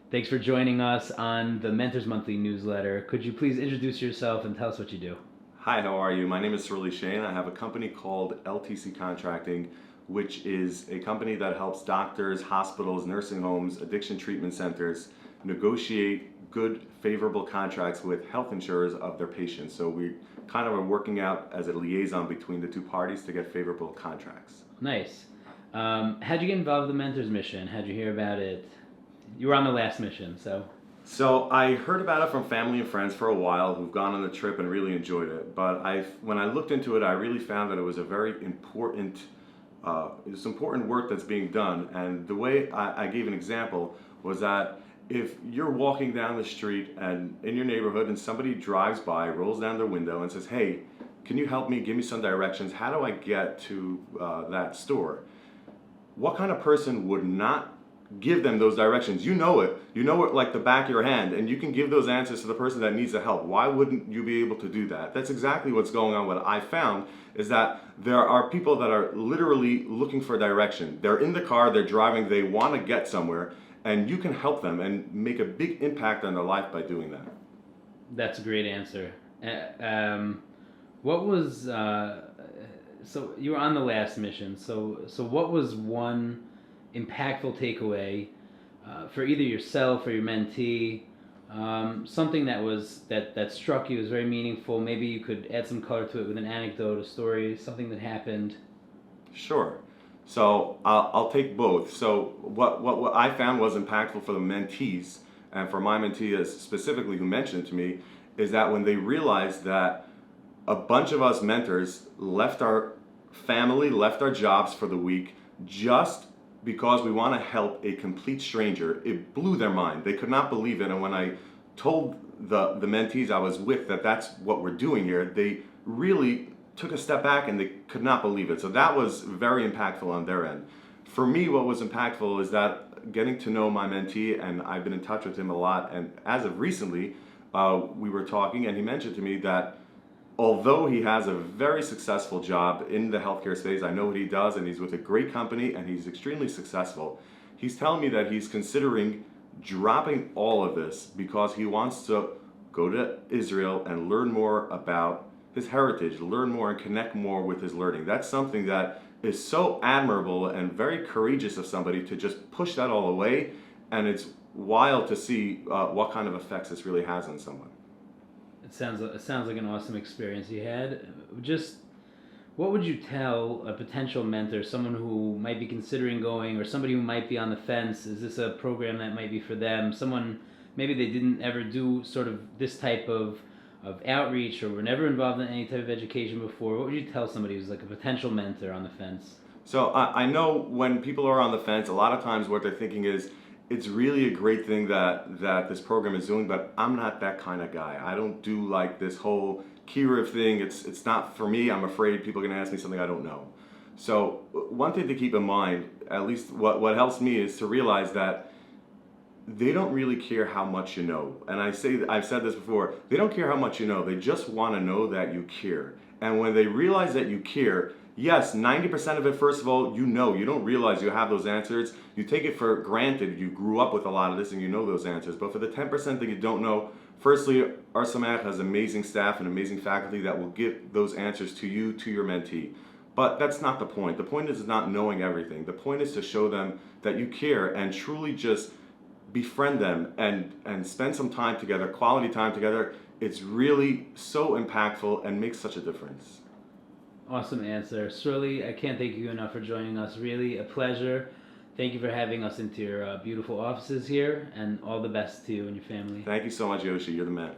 Thanks for joining us on the Mentors Monthly newsletter. Could you please introduce yourself and tell us what you do? Hi, how are you? My name is Sruli Shain. I have a company called LTC Contracting, which is a company that helps doctors, hospitals, nursing homes, addiction treatment centers negotiate good, favorable contracts with health insurers of their patients. So we kind of are working out as a liaison between the two parties to get favorable contracts. Nice. How'd you get involved with the Mentors mission? How'd you hear about it? You were on the last mission, so. So I heard about it from family and friends for a while who've gone on the trip and really enjoyed it. But when I looked into it, I really found that it was a very important, it's important work that's being done. And the way I gave an example was that if you're walking down the street and in your neighborhood and somebody drives by, rolls down their window and says, "Hey, can you help me? Give me some directions. How do I get to that store?" What kind of person would not give them those directions? You know it like the back of your hand, and you can give those answers to the person that needs the help. Why wouldn't you be able to do that? That's exactly what's going on. What I found is that there are people that are literally looking for direction. They're in the car, they're driving, they want to get somewhere, and you can help them and make a big impact on their life by doing that. That's a great answer. What was so you were on the last mission. So what was one impactful takeaway for either yourself or your mentee? Something that struck you as very meaningful. Maybe you could add some color to it with an anecdote, a story, something that happened. Sure. So I'll take both. So what I found was impactful for the mentees, and for my mentee specifically who mentioned it to me, is that when they realized that a bunch of us mentors left our family, left our jobs for the week just because we want to help a complete stranger, it blew their mind. They could not believe it. And when I told the mentees I was with that that's what we're doing here, they really took a step back and they could not believe it. So that was very impactful on their end. For me, what was impactful is that getting to know my mentee, and I've been in touch with him a lot. And as of recently, we were talking, and he mentioned to me that although he has a very successful job in the healthcare space, I know what he does, and he's with a great company, and he's extremely successful. He's telling me that he's considering dropping all of this because he wants to go to Israel and learn more about his heritage, learn more and connect more with his learning. That's something that is so admirable and very courageous of somebody to just push that all away, and it's wild to see what kind of effects this really has on someone. It sounds like an awesome experience you had. Just what would you tell a potential mentor, someone who might be considering going, or somebody who might be on the fence? Is this a program that might be for them? Someone maybe they didn't ever do sort of this type of outreach, or were never involved in any type of education before. What would you tell somebody who's like a potential mentor on the fence? So I know when people are on the fence, a lot of times what they're thinking is, it's really a great thing that this program is doing, but I'm not that kind of guy. I don't do like this whole Kiriv thing. It's not for me. I'm afraid people are going to ask me something I don't know. So one thing to keep in mind, at least what helps me, is to realize that they don't really care how much you know. And I've said this before, they don't care how much you know. They just want to know that you care. And when they realize that you care, yes, 90% of it, first of all, you don't realize you have those answers. You take it for granted. You grew up with a lot of this and you know those answers. But for the 10% that you don't know, firstly, our Sameach has amazing staff and amazing faculty that will give those answers to you, to your mentee. But that's not the point. The point is not knowing everything. The point is to show them that you care and truly just befriend them and spend some time together, quality time together. It's really so impactful and makes such a difference. Awesome answer. Sruli, I can't thank you enough for joining us. Really a pleasure. Thank you for having us into your beautiful offices here, and all the best to you and your family. Thank you so much, Yoshi. You're the man.